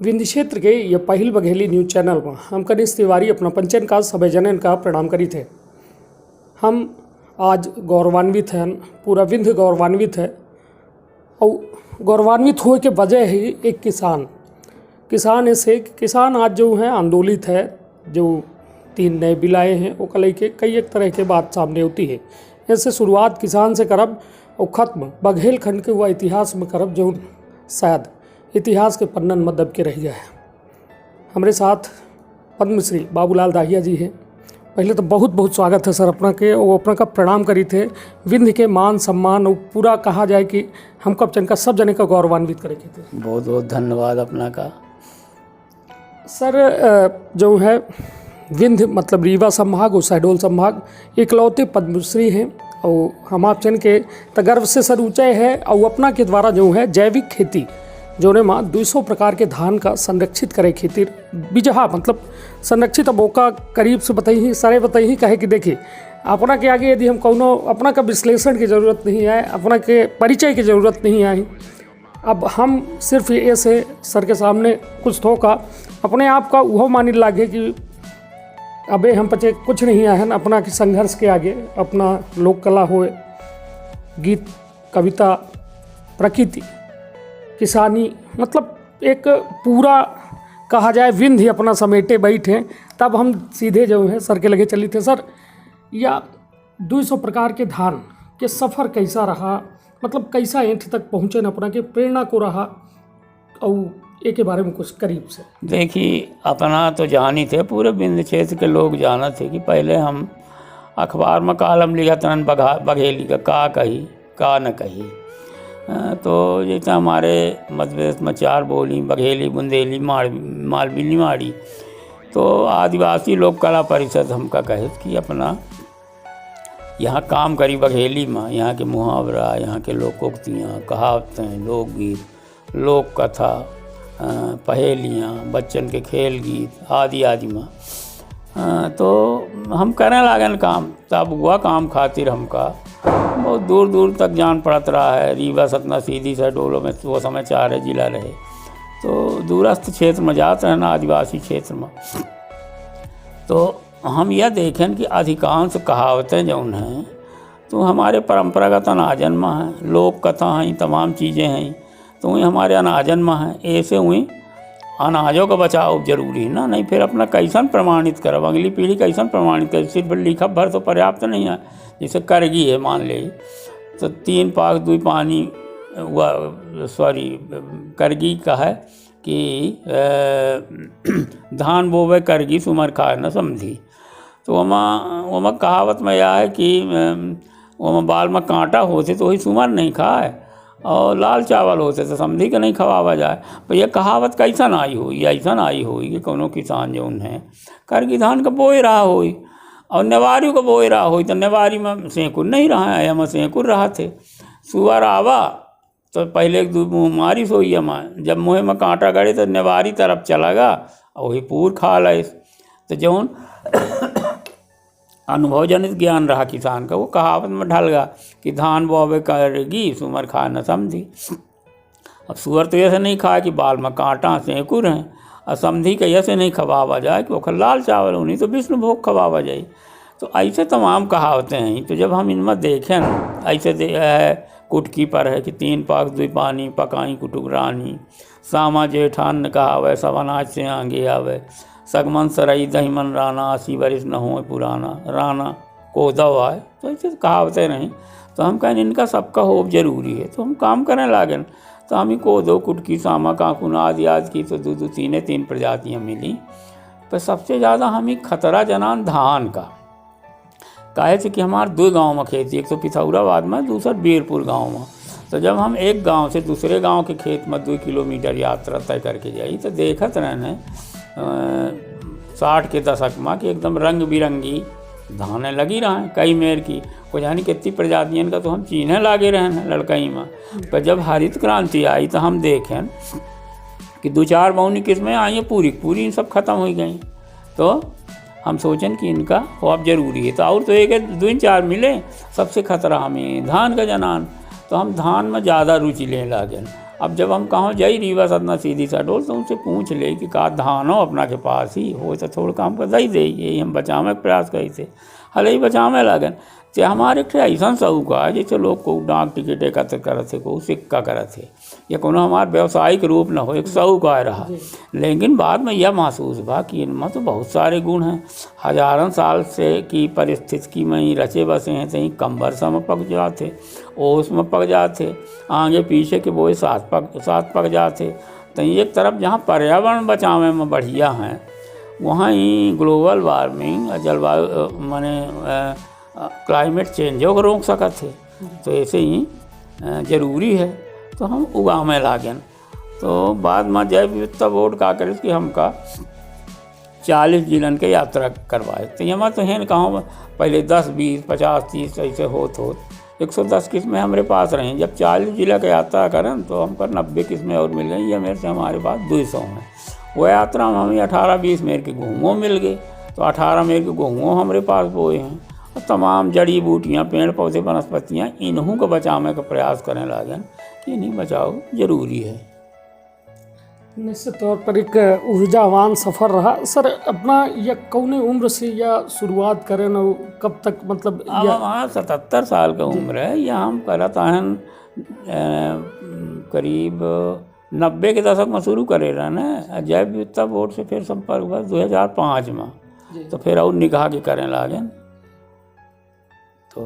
विंध्य क्षेत्र के ये पहिल बघेली न्यूज चैनल में हम कनिष्ठ तिवारी अपना पंचन का सभी जनन का प्रणाम करी थे। हम आज गौरवान्वित हैं, पूरा विंध्य गौरवान्वित है। और गौरवान्वित होने के वजह ही एक किसान ऐसे किसान आज जो है आंदोलित है। जो 3 नए बिल आए हैं वो कल के कई एक तरह के बात सामने होती है। ऐसे शुरुआत किसान से करब और ख़त्म बघेल खंड के हुआ इतिहास में करब जो शायद इतिहास के पन्नन में दब के रह गया है। हमारे साथ पद्मश्री बाबूलाल दाहिया जी हैं। पहले तो बहुत बहुत स्वागत है सर अपना के, और अपना का प्रणाम करी थे। विंध्य के मान सम्मान और पूरा कहा जाए कि हम कब चन का सब जने का गौरवान्वित करे थे। बहुत बहुत धन्यवाद अपना का। सर जो है विंध्य मतलब रीवा संभाग और शहडोल संभाग इकलौते पद्मश्री हैं। और हम आप चन के तो गर्व से सर ऊँचाई है। और अपना के द्वारा जो है जैविक खेती जो ने माँ 200 प्रकार के धान का संरक्षित करे खेती बिजहा मतलब संरक्षित अब का करीब से बताई सारे बताई कहे कि देखिए अपना के आगे यदि हम कौनो अपना का विश्लेषण की ज़रूरत नहीं है, अपना के परिचय की ज़रूरत नहीं आई। अब हम सिर्फ ऐसे सर के सामने कुछ थोका अपने आप का वह मानी लागे कि अबे हम पचे कुछ नहीं आए हैं अपना के संघर्ष के आगे। अपना लोक कला हो, गीत, कविता, प्रकृति, किसानी मतलब एक पूरा कहा जाए विंध्य अपना समेटे बैठे। तब हम सीधे जो है सर के लगे चली थे। सर या 200 प्रकार के धान के सफ़र कैसा रहा, मतलब कैसा एंठ तक पहुँचे न अपना के प्रेरणा को रहा, और एक के बारे में कुछ करीब से देखिए अपना तो जानी थे, पूरे विंध्य क्षेत्र के लोग जाना थे कि पहले हम अखबार में कालम लिखा तन बघेली का कही का न कही। तो जैसे हमारे मध्य प्रदेश में 4 बोली बघेली, बुंदेली, मालवी, निमाड़ी। तो आदिवासी लोक कला परिषद हमका कहे कि अपना यहाँ काम करी बघेली में। यहाँ के मुहावरा, यहाँ के लोकोक्तियाँ, कहावतें, लोकगीत, लोक कथा, पहेलियाँ, बच्चन के खेल गीत आदि आदि में। तो हम करने लागन काम। तब हुआ काम खातिर हमका बहुत दूर दूर तक जान पड़त रहा है। रीवा, सतना, सीधी, शहडोल में वो समय 4 जिला रहे। तो दूरस्थ क्षेत्र में जाते रहना, आदिवासी क्षेत्र में। तो हम यह देखें कि अधिकांश कहावतें जौन हैं तो हमारे परंपरागत अनाजन में हैं, लोक कथा हैं, तमाम चीज़ें हैं तो वही हमारे अनाजन में हैं। ऐसे हुई अनाजों का बचाव जरूरी है ना, नहीं फिर अपना कैसन प्रमाणित करब, अगली पीढ़ी कैसन प्रमाणित कर। सिर्फ लिखा भर तो पर्याप्त नहीं है। जैसे करगी है मान ले तो 3 पाक 2 पानी करगी का है कि धान बोवे करगी सुमर खाए न समझी। तो वमा कहावत में यह है कि वमा बाल में कांटा होते तो वही सुमर नहीं खाए, और लाल चावल होते तो समझी के नहीं खवावा जाए। तो यह कहावत कैसन आई हुई, ऐसा आई हुई कि कोनो किसान जो है करगी धान का बोए रहा हुई और नेवारी को बोए रहा हुई। तो नेवारी में सेंकुर नहीं रहा है, हम सेंकुर रहा थे। सुअर आवा तो पहले एक 2 मुँह मारी सोई में, जब मुँह में कांटा गड़े तो नेवारी तरफ चला गा और वही पूर खा लाए। तो जौन अनुभव जनित ज्ञान रहा किसान का वो कहावत में ढल गया कि धान बोवे करगी सुमर खा न समझी। अब सुअर तो ऐसे नहीं खाए कि बाल में कांटा सेंकुर हैं, और समझी के ऐसे नहीं खवावा जाए कि वो लाल चावल उन्हीं तो विष्णु भोग खवावा जाए। तो ऐसे तमाम कहावतें हैं। तो जब हम इनमें देखें ऐसे है कुटकी पर है कि 3 पाक 2 पानी पकाई कुटुक रानी, सामा जेठान कहावे सब अनाज से आगे आवे, सगमन सरई दहीमन राना, 80 बरिस न हो पुराना, राना को दवाए। तो ऐसे कहावतें नहीं। तो हम कहें इनका सबका होप जरूरी है। तो हम काम करने लागन। तो हम ही कोदो, कुटकी, सामा, काकुन आदि आदि की तो 2 3 प्रजातियाँ मिली। पर सबसे ज़्यादा हमें खतरा जनान धान का काहे से कि हमारे 2 गांव में खेती, एक तो पिथौराबाद में, दूसरा बीरपुर गांव में। तो जब हम एक गांव से दूसरे गांव के खेत में 2 किलोमीटर यात्रा तय करके जाई तो देखत रहने 60 के दशक में कि एकदम रंग बिरंगी धानें लगी रहें कई मेर की। कुछ यानी कितनी प्रजातियों का तो हम चीन्हे लागे रहें लड़कई में। पर जब हरित क्रांति आई तो हम देखें कि 2-4 बौनी किस्में आई हैं, पूरी सब ख़त्म हो गई। तो हम सोचें कि इनका खूब जरूरी है। तो और तो 1-2-4 मिले, सबसे खतरा हमें धान का जनान। तो हम धान में ज़्यादा रुचि लेने लगे। अब जब हम कहाँ जाई रीवा सतना सीधी शहडोल तो उनसे पूछ ले कि का धानो अपना के पास ही हो तो थोड़ा काम कर दई दे, यही हम बचावे के प्रयास करी थे, हले ही बचावे लगन। तो हमारे एक ऐसा साहूकार जैसे लोग को डाक टिकट एकत्र करे थे, को सिक्का करे थे, या कोनो हमार व्यावसायिक रूप न हो, एक साहूकार रहा। लेकिन बाद में यह महसूस हुआ कि इनमें तो बहुत सारे गुण हैं, हजारों साल से की परिस्थिति में ही रचे बसे हैं, कहीं कंबर सा में पक जाते, ओस में पक जाते, आगे पीछे के बोए साथ पक जाते। तो एक तरफ जहाँ पर्यावरण बचावे में बढ़िया हैं, वहाँ ही ग्लोबल वार्मिंग जलवायु माने क्लाइमेट चेंज को रोक सकत थे। तो ऐसे ही जरूरी है तो हम उगावे लागन। तो बाद में जैव विविधता बोर्ड का करे कि हमका 40 जिलन के यात्रा करवाए। तो यहाँ तो है कहाँ पहले 10, 20, 50, 30 ऐसे होत 110 किस्में हमारे पास रहीं। जब 40 जिला का यात्रा करें तो हमको 90 किस्में और मिल गई। ये मेरे से हमारे पास 200 हैं। वो यात्रा में हमें 18-20 मेर के गेहूँ मिल गए, तो 18 मेर के गेहूँ हमारे पास बोए हैं। और तमाम जड़ी बूटियाँ, पेड़ पौधे, वनस्पतियाँ, इन्हों को बचाने का प्रयास करने लागन कि इन्हीं बचाओ जरूरी है। निश्चित तौर पर एक ऊर्जावान सफ़र रहा सर अपना। या कौने उम्र से या शुरुआत करें न, कब तक मतलब? अब हमारा 77 साल का उम्र है। या हम करता हैं करीब 90 के दशक में शुरू करे रहे ना। जैव विविधता बोर्ड से फिर संपर्क हुआ 2005 में, तो फिर और निकाह के करें लागे। तो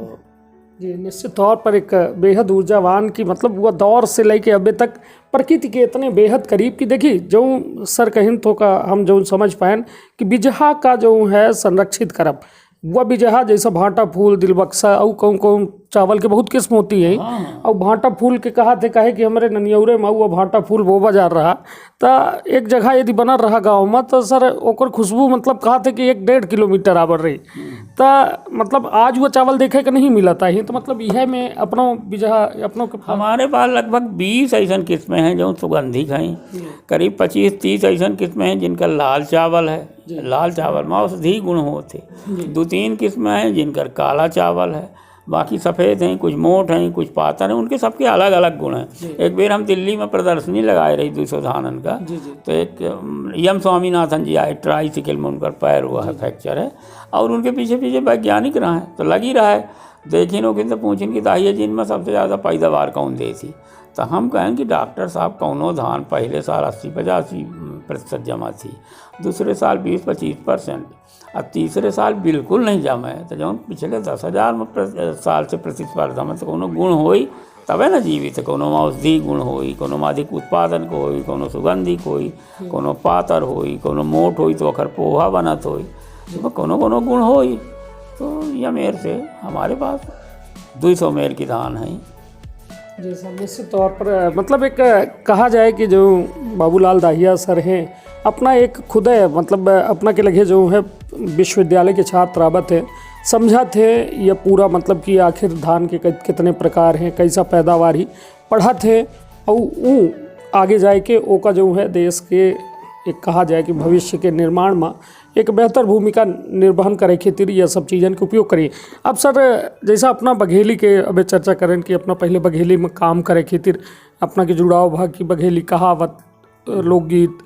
जी निश्चित तौर पर एक बेहद ऊर्जावान की मतलब वह दौर से लेके अभी तक प्रकृति के इतने बेहद करीब की देखी जो सर कहीं तो का हम जो समझ पाएं कि बिजहा का जो है संरक्षित करब। वह बिजहा जैसा भाटा फूल, दिलबक्सा और कौन चावल के बहुत किस्म होती है। और भाटा फूल के कहे कि हमारे ननियौरे में वह भाटा फूल वो बाजार रहा। तो एक जगह यदि बना रहा गाँव में तो सर ओकर खुशबू मतलब कहा थे कि 1-1.5 किलोमीटर आवर रही। तो मतलब आज वो चावल देखे के नहीं मिला था ही। तो मतलब यह में अपनों बिजहा अपनों के हमारे पास लगभग 20 ऐसा किस्में हैं जो सुगंधित हैं। करीब 25-30 ऐसा किस्में हैं जिनका लाल चावल है। लाल चावल में औषधि गुण होते। 2-3 किस्में हैं जिनका काला चावल है। बाकी सफ़ेद हैं, कुछ मोट हैं, कुछ पातर हैं, उनके सबके अलग अलग गुण हैं। एक बार हम दिल्ली में प्रदर्शनी लगाए रही 200 धानन का। तो एक एम स्वामीनाथन जी आए, ट्राईसाइकिल में उनका पैर हुआ है, फ्रैक्चर है, और उनके पीछे पीछे वैज्ञानिक रहा है। तो लगी रहा है देखिन हो तो पूछिन कि दाहिए जिनमें सबसे ज़्यादा पैदावार कौन दे थी। तो हम कहें कि डॉक्टर साहब कौनो धान पहले साल 80-85% जमा थी, दूसरे साल 20-25%, और तीसरे साल बिल्कुल नहीं जमा है। तो जब पिछले 10,000 साल से प्रतिस्पर्धा में तो कोनो गुण होई तबे ना जीवित। कोनो में औषधि गुण होई, कोनो में अधिक उत्पादन को होई, कोनो सुगंधिक होई, कोनो पातर होई, कोनो मोट होई तो ओकर पोहा बनत होई, तो कोनो गुण होई। तो यह मेर से हमारे पास 200 मेर की धान है। जैसा निश्चित तौर पर मतलब एक कहा जाए कि जो बाबूलाल दाहिया सर हैं अपना एक खुद मतलब अपना के लगे जो है विश्वविद्यालय के छात्र आबत है समझा थे ये पूरा मतलब कि आखिर धान के कितने प्रकार हैं, कैसा पैदावार ही पढ़ा थे। और वो आगे जाए के ओका जो है देश के एक कहा जाए कि भविष्य के निर्माण में एक बेहतर भूमिका निर्वहन करे खातिर यह सब चीज़न के उपयोग करी। अब सर जैसा अपना बघेली के अभी चर्चा करें कि अपना पहले बघेली में काम करे खातिर अपना के जुड़ाव भाग की बघेली कहावत, लोकगीत,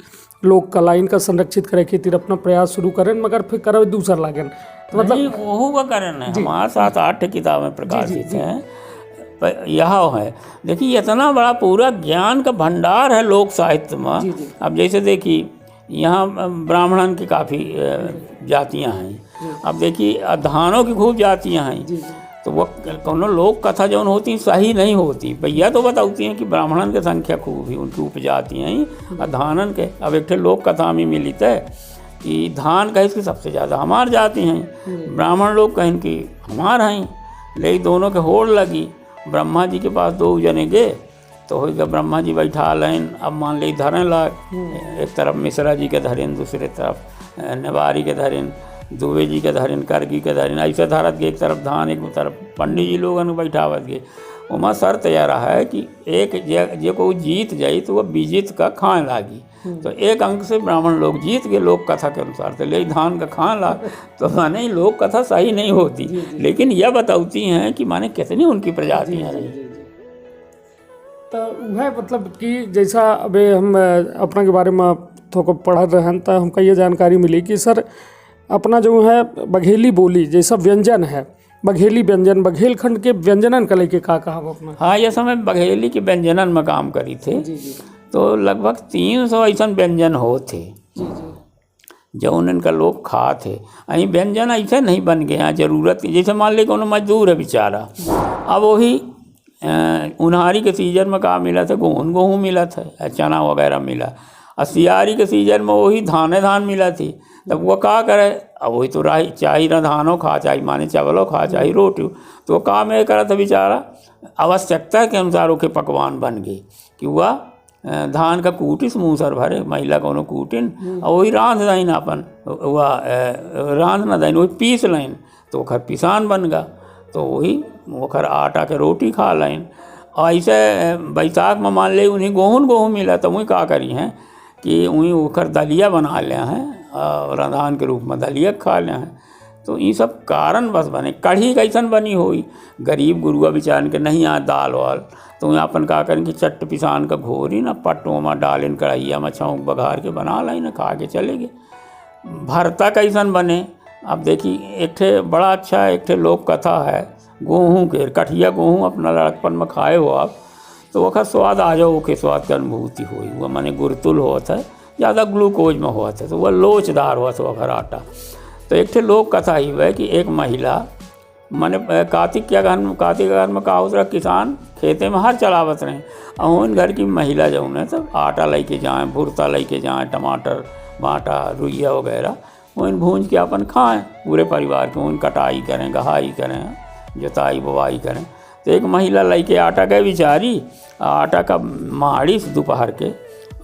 लोक कला इनका संरक्षित करे खातिर अपना प्रयास शुरू करें, मगर फिर करे दूसर लागन। तो मतलब वहू का करें है। हमारे 7-8 किताबें प्रकाशित हैं। यह है देखिए इतना बड़ा पूरा ज्ञान का भंडार है लोक साहित्य में। अब जैसे देखिए यहाँ ब्राह्मणन की काफ़ी जातियाँ हैं। अब देखिए धानों की खूब जातियाँ हैं। तो वो कोनो लोक कथा जो होती सही नहीं होती। भैया तो बताती हैं कि ब्राह्मणन की संख्या खूब ही उनकी उपजातियाँ हैं और धानन के। अब एक लोक कथा में मिली थे कि धान कहीं की सबसे ज़्यादा हमार जाती हैं, ब्राह्मण लोग कहीं की हमार हैं। लेकिन दोनों के होड़ लगी। ब्रह्मा जी के पास 2 जने गए तो हो गया ब्रह्मा जी बैठा लें। अब मान ली धरें लाग, एक तरफ मिश्रा जी के धरें, दूसरे तरफ नेवारी के धरें, दुबे जी के धरें, करगी के धरें, ऐसे धरत के एक तरफ धान एक तरफ पंडित जी लोगन बैठावत गए। वहाँ शर्त यह रहा है कि एक जे को जीत जाई तो वह विजित का खान लागी। तो एक अंक से ब्राह्मण लोग जीत गए लोक कथा के अनुसार। तो ले धान का खान लाग तो माने लोक कथा सही नहीं होती। लेकिन यह बताती हैं कि माने कितनी उनकी प्रजातियाँ रही। तो वह मतलब कि जैसा अबे हम अपना के बारे में थोड़ा पढ़ रहे हैं तो हमको ये जानकारी मिली कि सर अपना जो है बघेली बोली जैसा व्यंजन है, बघेली व्यंजन बघेलखंड के व्यंजनन का लेके का कहा अपना। हाँ, ये समय बघेली के व्यंजनन में काम करी थे। जी जी तो लगभग 300 ऐसा व्यंजन हो थे जी जी जौन इनका लोग खा थे। अहीं व्यंजन ऐसे नहीं बन गए हैं ज़रूरत की। जैसे मान ली कोनो मजदूर है बेचारा, अब वही उन्हारी के सीजन में का मिला था, गेहूँ मिला था, चना वगैरह मिला। और सियारी के सीजन में वही धान मिला थी। तब वो का करे, अब वही तो राही चाही ना धानों खा, चाहे माने चावलों खा, चाहे रोटी। तो वो काम ये करा था बेचारा, आवश्यकता के अनुसार ओके पकवान बन गए कि वह धान का कूटिस मूसर भरे, महिला कोनो कूटिन और वही रांध दाइन अपन, वह रांध न दाइन वही पीस लाइन, तो ओखर पिसान बन गा। तो वही ओखर आटा के रोटी खा लाइन। और ऐसे बैसाख में मान ले उन्हें गेहूँ मिला, तो वही का करी हैं कि वहीं ओखर दलिया बना ले हैं और रंधान के रूप में दलिया खा ले हैं। तो ये सब कारण बस बने। कढ़ी कैसन बनी हुई, गरीब गुरुआ बेचारन के नहीं आ दाल वाल, तो वहीं अपन का करें कि चट्ट पिसान का घोरी ना पट्टों में डालें, कढ़ैया में छौंक बघार के बना लाई ना, खा के चले गए। भरता कैसन बने, अब देखी एक ठे बड़ा अच्छा एक ठे लोक कथा है गेहूँ के, कठिया गेहूँ अपना लड़कपन में खाए हो आप, तो वक़्त स्वाद आ जाओ के स्वाद की अनुभूति हुई। वह माने गुरतुल होता है, ज़्यादा ग्लूकोज में होता है, तो वह लोचदार हुआ तो वखर आटा। तो एक ठे लोक कथा ही है कि एक महिला माने कार्तिक के अगहन में का होता रहा, किसान खेते में हर चलावत रहे और उन घर की महिला जो है तब आटा लेके जाएँ, भुरता लेके जाएँ, टमाटर बाटा रुइया वगैरह उन भूंज के अपन खाएँ, पूरे परिवार को उन कटाई करें, गहाई करें, जुताई बुवाई करें। तो एक महिला लेके आटा गए बेचारी, आटा का माड़ी से दोपहर के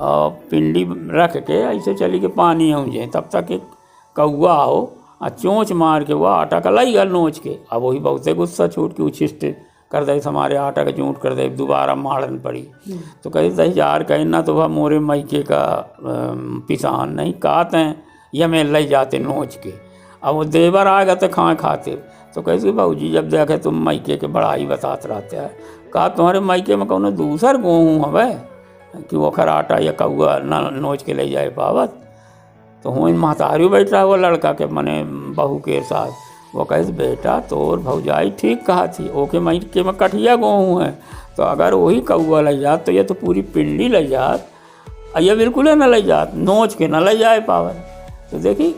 और पिंडी रख के ऐसे चली के पानी जाए, तब तक एक कौआ हो और चोंच मार के वह आटा का लाई गल नोच के। अब वही बहुते गुस्सा छूट के उछिष्ट कर दे, हमारे आटा का चूँट कर दे, दोबारा मारन पड़ी। तो कहे 10,000 कहना तो वह मोरे मैके का पिसान नहीं काते हैं, या मैं ले जाते नोच के। अब वो देवर आएगा तो खाते। तो कैसे भाऊजी जब देखे तुम मैके के बड़ाई बताते रहते हैं, कहा तुम्हारे मैके में कौन दूसर गेहूँ हवे कि वो खर आटा या कौआ न नोच के ले जाए पावत। तो हूँ महतारी बैठ रहा वो लड़का के मने बहू के साथ, वो कहे बेटा तोर भौजाई ठीक कहा थी, ओके मैके में कठिया गेहूँ है, तो अगर वही कौआ ले जात तो ये तो पूरी पिंडी ले जात, ये बिल्कुल न ले जात, नोच के न ले जाए पावत। तो देखी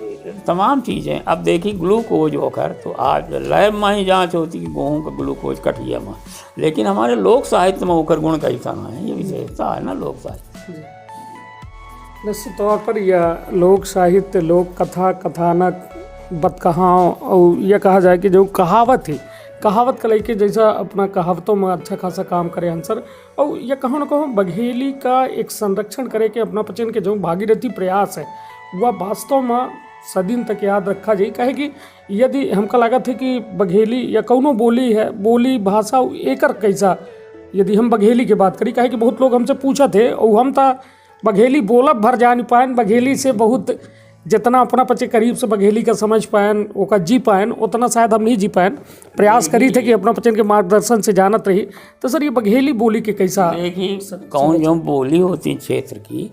तमाम चीज़ें। अब देखी ग्लूकोज होकर, तो आज लैब में ही जाँच होती कि गेहूँ का ग्लूकोज कठिया में, लेकिन हमारे लोक साहित्य में होकर गुण कैसा ना है, ये विशेषता है ना लोक साहित्य। निश्चित तौर पर यह लोक साहित्य, लोक कथा, कथानक, बतकहाँ और यह कहा जाए कि जो कहावत है, कहावत का लेके जैसा अपना कहावतों में अच्छा खासा काम करे आंसर, और यह कहो न कहो बघेली का एक संरक्षण करे के अपना पचन के जो भागीरथी प्रयास है वह वास्तव में सदिन तक याद रखा जाए। कहे कि यदि हमका लागत है कि बघेली या कौनो बोली है, बोली भाषा एकर कैसा, यदि हम बघेली की बात करी, कहे कि बहुत लोग हमसे पूछा थे और हम तो बघेली बोलब भर जा नहीं पाएन, बघेली से बहुत जितना अपना पचे करीब से बघेली का समझ पाएन, ओका जी पाएन, उतना शायद हम नहीं जी पाएन। प्रयास करी थे कि अपना पचन के मार्गदर्शन से जानत रही। तो सर ये बघेली बोली के कैसा, देखिए कौन जो बोली होती क्षेत्र की,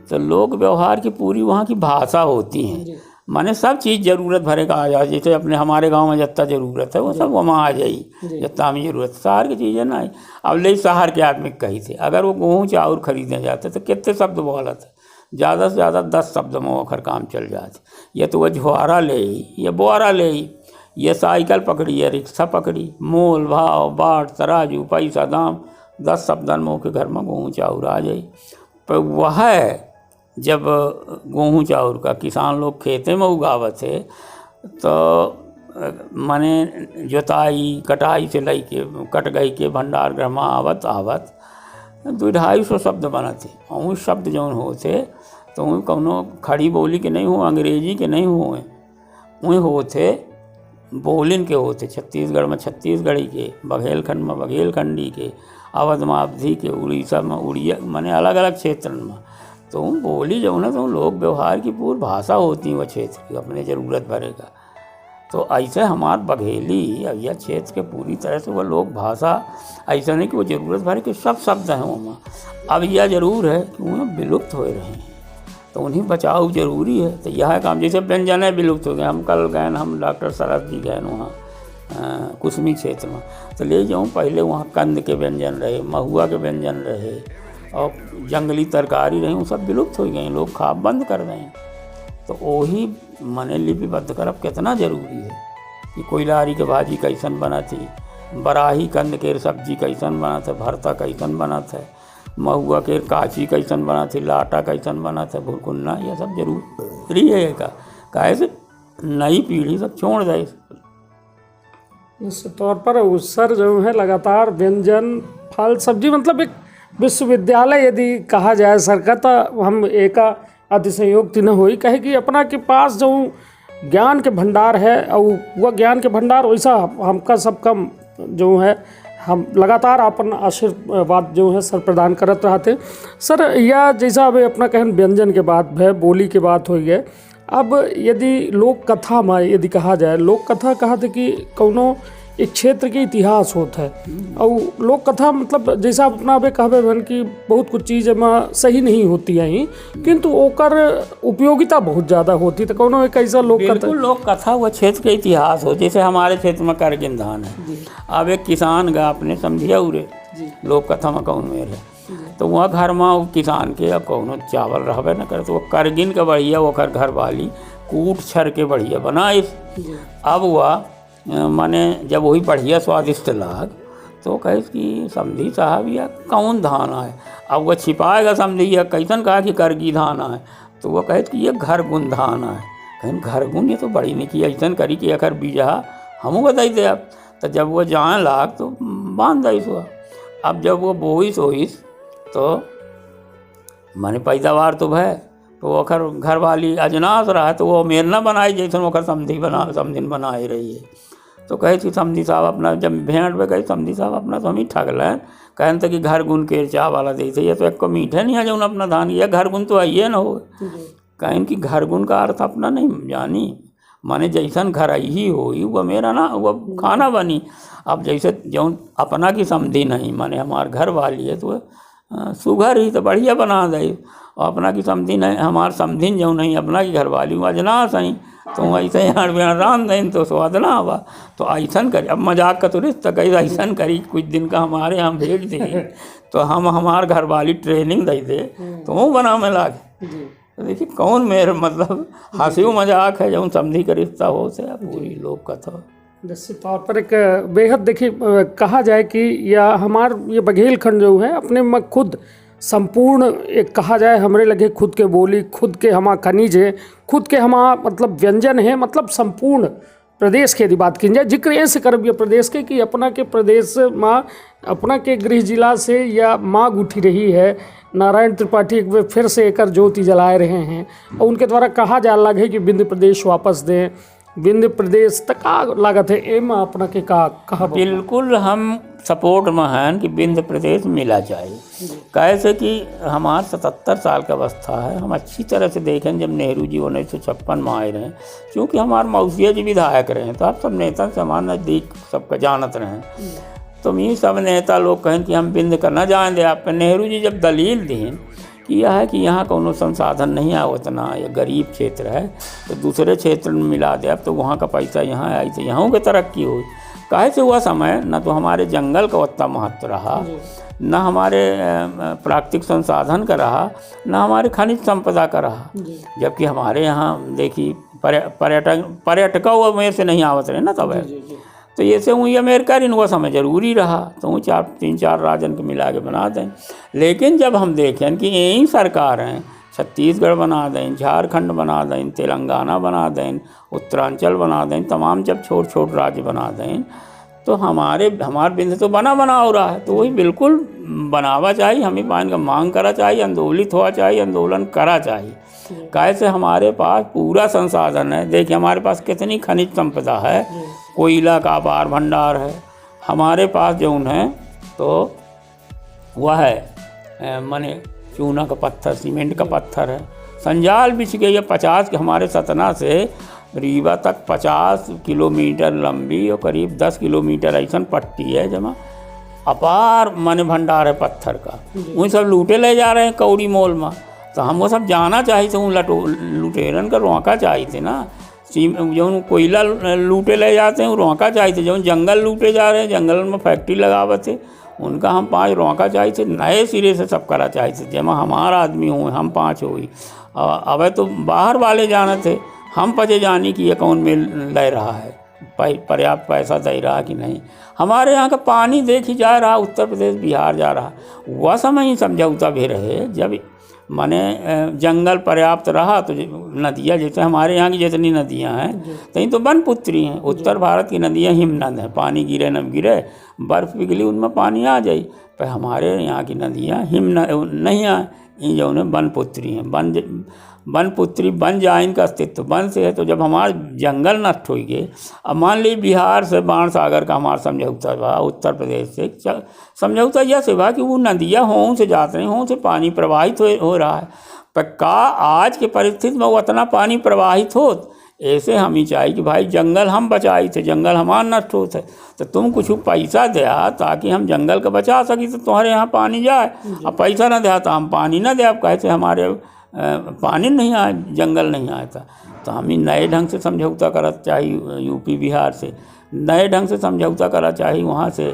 तो लोक व्यवहार की पूरी वहाँ की भाषा होती है, माने सब चीज़ जरूरत भरे का आ जाए। जैसे अपने हमारे गांव में जितना जरूरत है वो सब वहाँ आ जाई, जितना हमें जरूरत। शहर की चीज़ें ना आई। अब ले शहर के आदमी कही थे अगर वो गेहूँ चाउर खरीदने जाते तो कितने शब्द बोलत है, ज़्यादा से ज़्यादा 10 शब्द में वखर काम चल जाते। ये तो वह झुआरा ले ही, ये बोआरा ले ही, ये साइकिल पकड़ी, ये रिक्शा पकड़ी, मोल भाव बाट तराजू पैसा दाम, 10 शब्दन में के घर में गेहूँ चाउर आ जाई। पर वह जब गेहूँ चाउर का किसान लोग खेते में उगावत है, तो माने जोताई कटाई से लई के कट गई के भंडार गृह में आवत 200-250 शब्द बनते। और उस शब्द जौन होते तो कौनो खड़ी बोली के नहीं हो, अंग्रेजी के नहीं हो, वही होते बोलिन के होते। छत्तीसगढ़ में छत्तीसगढ़ी के, बघेलखंड में बघेलखंडी के, अवध में अवधी के, उड़ीसा में उड़िया, माने अलग अलग क्षेत्रन में। तो बोली जो है तो लोक व्यवहार की पूरी भाषा होती है वह क्षेत्र की, अपने ज़रूरत भरेगा। तो ऐसे हमार बघेली या क्षेत्र के पूरी तरह से वो लोग भाषा ऐसा नहीं कि वो ज़रूरत भर के सब शब्द हैं वहाँ। अब यह ज़रूर है कि वो विलुप्त हो रहे हैं, तो उन्हें बचाव जरूरी है। तो यह काम जैसे व्यंजन है विलुप्त हो गए, हम कल गए हम डॉक्टर शरद जी गए वहाँ कुसमी क्षेत्र में, तो ले जाऊँ पहले वहाँ कंद के व्यंजन रहे, महुआ के व्यंजन रहे और जंगली तरकारी रही, वो सब विलुप्त हो गए, लोग खा बंद कर रहे हैं। तो वही मने लिपिबद्ध करब कितना जरूरी है कि कोयलारी के भाजी कैसन बना थी, बराही कंद के सब्जी कैसन बना था, भरता कैसन बना था, महुआ के काची कैसन बना थी, लाटा कैसन बना था, भुरकुन्ना, यह सब जरूरी है का काहे से नई पीढ़ी सब छोड़ जाए। निश्चित तौर पर उसर जो है लगातार व्यंजन फल सब्जी मतलब एक विश्वविद्यालय यदि कहा जाए सरकार, तो हम एक अतिशयोक्ति न हुई कहे कि अपना के पास जो ज्ञान के भंडार है और वह ज्ञान के भंडार वैसा हमका सबका जो है हम लगातार अपन आशीर्वाद जो है सर प्रदान करते रहते सर। या जैसा अब अपना कहन व्यंजन के बात है, बोली के बात हो गए, अब यदि लोक कथा में यदि कहा जाए, लोक कथा कहा थे कि कौनो एक क्षेत्र के इतिहास होता है और लोक कथा मतलब जैसा अपना अबे कहबे बन कि बहुत कुछ चीज़ में सही नहीं होती है किंतु ओकर उपयोगिता बहुत ज़्यादा होती, तो कौनो एक ऐसा लोक कथा वह क्षेत्र के इतिहास हो। जैसे हमारे क्षेत्र में करगिन धान है, अब एक किसान गा अपने समझिया उरे लोक कथा में कौन मेर है, तो वहाँ घर में किसान के अब कौनो चावल रहबे न करे, तो वो करगिन के बढ़िया वो घर वाली कूट छर के बढ़िया बनाए। अब वह माने जब वही बढ़िया स्वादिष्ट लाग तो कहे कि समझी साहब यह कौन धान है, अब वह छिपाएगा समझी यह कैसन कहा कि करगी धान है, तो वह कहे कि यह घरगुन धान है। कहीं घरगुन ये तो बड़ी नहीं की ऐसा करी कि अगर बीजा हमू बताई दे अब, तो जब वो जाए लाग तो बांध दईस हुआ। अब जब वो बोईस होइस तो माने पैदावार तो भय, तो वो घर वाली अजनास रहा तो वो मेर न बनाई जैसे वो समझिन बनाए रही है। तो कहे कि समझी साहब अपना जब भेंट में कहे समझी साहब अपना तो हम ही ठगल है, कहन तक कि घर गुन के चाह वाला दे थे, ये तो एक को मीठे नहीं है जो अपना धान या घर गुन तो आइए ना हो। कहें कि घर गुन का अर्थ अपना नहीं जानी, माने जैसन घर आई ही हो वह मेरा ना वह खाना बनी। अब जैसे जो अपना की समझी नहीं माने हमार घर वाली है तो सुघर ही तो बढ़िया बना दे, और अपना की समझी नहीं हमार समझिन जो नहीं अपना की घर वाली वह अजना सही, तो ऐसे यहाँ बिहार राम दें तो स्वाद ना हुआ। तो ऐसा करी, अब मजाक का तो रिश्ता कही ऐसा करी कुछ दिन का हमारे यहाँ भेज दे तो हम हमार घर वाली ट्रेनिंग दे दे तो वो बना में लागे। तो देखिए कौन मेरे मतलब हंसी मजाक है जो समझी का रिश्ता हो से पूरी लोक कथा। निश्चित तौर पर एक बेहद देखिए कहा जाए कि या हमार ये बघेलखंड जो है अपने में खुद संपूर्ण एक कहा जाए हमरे लगे खुद के बोली, खुद के हमारा खनिज है, खुद के हमारा मतलब व्यंजन है, मतलब संपूर्ण प्रदेश के यदि बात की जाए जिक्र ऐसे करब ये प्रदेश के कि अपना के प्रदेश माँ अपना के गृह जिला से या मांग उठी रही है। नारायण त्रिपाठी एक बार फिर से एक ज्योति जलाए रहे हैं और उनके द्वारा कहा जा लगा है कि विंध्य प्रदेश वापस दें, विंध्य प्रदेश तक का लागत है एम अपना के कहा बिल्कुल हम सपोर्ट में हैं कि विंध्य प्रदेश मिला जाए। कैसे कि हमार 77 साल का अवस्था है, हम अच्छी तरह से देखें जब नेहरू जी 1956 में आए रहे, क्योंकि हमारे मौसिया जी विधायक रहे तो आप सब नेता से हमारे नज़दीक सबका जानत रहे, तो ये सब नेता लोग कहें कि हम विंध्य का न जाएँ दे आप पे। नेहरू जी जब दलील दी कि यह है कि यहाँ कोनो संसाधन नहीं है उतना, ये गरीब क्षेत्र है तो दूसरे क्षेत्र में मिला दे, अब तो वहाँ का पैसा यहाँ आई तो यहाँ की तरक्की हुई। काहे से हुआ समय न तो हमारे जंगल का उतना महत्व रहा, न हमारे प्राकृतिक संसाधन का रहा, न हमारे खनिज संपदा का रहा, जबकि हमारे यहाँ देखिए पर्यटकों में से नहीं आवत रहे ना तब। तो ये से वही अमेरिका इन हुआ समय जरूरी रहा तो वो 3-4 राज्य के मिला के बना दें। लेकिन जब हम देखें कि यही सरकार हैं, छत्तीसगढ़ बना दें, झारखंड बना दें, तेलंगाना बना दें, उत्तरांचल बना दें, तमाम जब छोट छोट राज्य बना दें तो हमारे बिंद तो बना हो रहा है, तो वही बिल्कुल बनावा चाहिए, हमें पानी का मांग करा चाहिए, आंदोलित हुआ चाहिए, आंदोलन करा चाहिए। कैसे हमारे पास पूरा संसाधन है, देखिए हमारे पास कितनी खनिज संपदा है, कोयला का अपार भंडार है हमारे पास जो है, तो वह है माने चूना का पत्थर, सीमेंट का पत्थर है, संजाल बिछ गई है 50 के हमारे सतना से रीवा तक 50 किलोमीटर लंबी और करीब 10 किलोमीटर ऐसा पट्टी है जमा अपार मन भंडार है पत्थर का। उन सब लूटे ले जा रहे हैं कौड़ी मोल में। तो हम वो सब जाना चाहिए थे, उन लुटेरन का रोका चाहिए थे ना। जो कोयला लूटे ले जाते हैं वो रोका चाहिए थे। जो जंगल लूटे जा रहे हैं, जंगल में फैक्ट्री लगावे थे, उनका हम 5 रोका चाहिए थे। नए सिरे से सब करा चाहिए थे। जमा हमारा आदमी हुए, हम 5 हुई। अब तो बाहर वाले जाने थे, हम पचे जानी कि ये कौन मिल ले रहा है, पर्याप्त पैसा दे रहा कि नहीं। हमारे यहाँ का पानी देखी जा रहा, उत्तर प्रदेश बिहार जा रहा। वह समय ही समझौता भी रहे जब माने जंगल पर्याप्त रहा तो नदियाँ जैसे हमारे यहाँ की जितनी नदियाँ हैं कहीं तो बनपुत्री हैं। उत्तर भारत की नदियाँ हिमनद हैं, पानी गिरे न गिरे, बर्फ़ पिघली उनमें पानी आ जाए। पर हमारे यहाँ की नदियाँ हिमनद नहीं आए, इन जो है बनपुत्री हैं। बनपुत्री बन जाए, इनका अस्तित्व बन से है। तो जब हमारे जंगल नष्ट हो गए, अब मान लीजिए बिहार से बाण सागर का हमारा समझौता हुआ, उत्तर प्रदेश से समझौता यह से हुआ कि वो नदियाँ हों से जाते हैं, हों से पानी प्रवाहित हो रहा है। पर का आज के परिस्थिति में वो इतना पानी प्रवाहित हो, ऐसे हम ही चाहिए कि भाई जंगल हम बचाई थे, जंगल हमारा नष्ट हो थे, तो तुम कुछ पैसा दिया ताकि हम जंगल का बचा सकी, तो तुम्हारे यहाँ पानी जाए। अब पैसा न दिया तो हम पानी न दे, अब कहते हमारे पानी नहीं आया, जंगल नहीं आया था। तो हमें नए ढंग से समझौता करा चाहिए, यूपी बिहार से नए ढंग से समझौता करा चाहिए। वहाँ से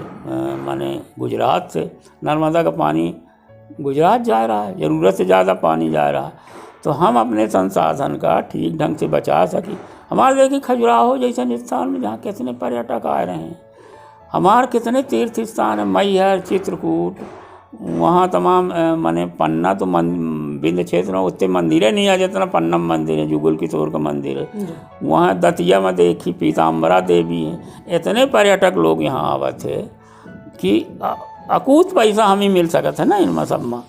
माने गुजरात से नर्मदा का पानी गुजरात जा रहा है, ज़रूरत से ज़्यादा पानी जा रहा है। तो हम अपने संसाधन का ठीक ढंग से बचा सकें। हमारे देखिए खजुराहो जैसे स्थान में जहाँ कितने पर्यटक आ रहे हैं, हमारे कितने तीर्थ स्थान है, मैहर, चित्रकूट, वहाँ तमाम माने पन्ना तो विंध्य क्षेत्र में उतने मंदिरें नहीं आ, जितना पन्नम मंदिर है, जुगल किशोर का मंदिर है। वहाँ दतिया में देखी पीताम्बरा देवी हैं। इतने पर्यटक लोग यहाँ आवे थे कि अकूत पैसा हमें मिल सका था ना इनमें सब में।